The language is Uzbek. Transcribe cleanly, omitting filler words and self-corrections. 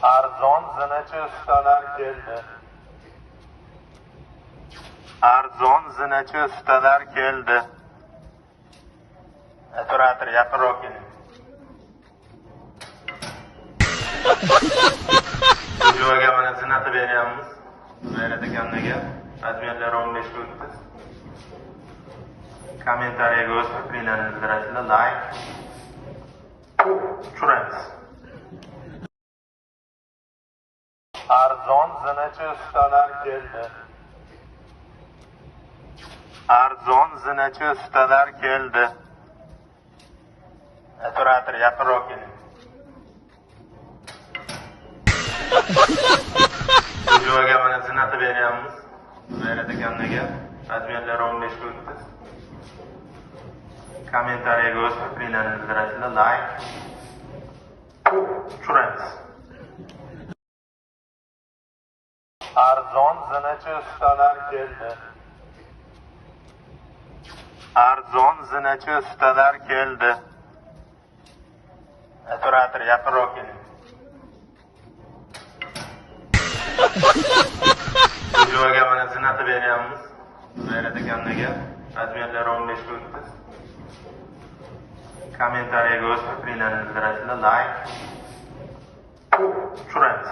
Arzon zinachi ustalar keldi. Arzon zinachi ustalar keldi. Operator, yaqinroq keling. Jo'jaga mana zina qilib beryapmiz. G'ayrat akamga razmerlar 15 ga o'tdi. Kommentariyaga o'z fikrlaringizni bildirasizlar, like tushiramiz. Arzon zinachi ustalar keldi. Arzon zinachi ustalar keldi. Operator, yaqinroq keling. Jo'jaga mana zina qilib beryapmiz. G'ayrat akamga razmerlar 15 ga o'tdi. Kommentariyaga o'z fikrlaringizni bildirasizlar, like tushiramiz. Arzon zinachi ustalar keldi. Arzon zinachi ustalar keldi. Operator, yaqinroq keling. Jo'jaga mana zina qilib beryapmiz. G'ayrat akamga razmerlar 15 ga o'tdi. Kommentariyaga o'z fikrlaringizni bildirasizlar, like tushiramiz.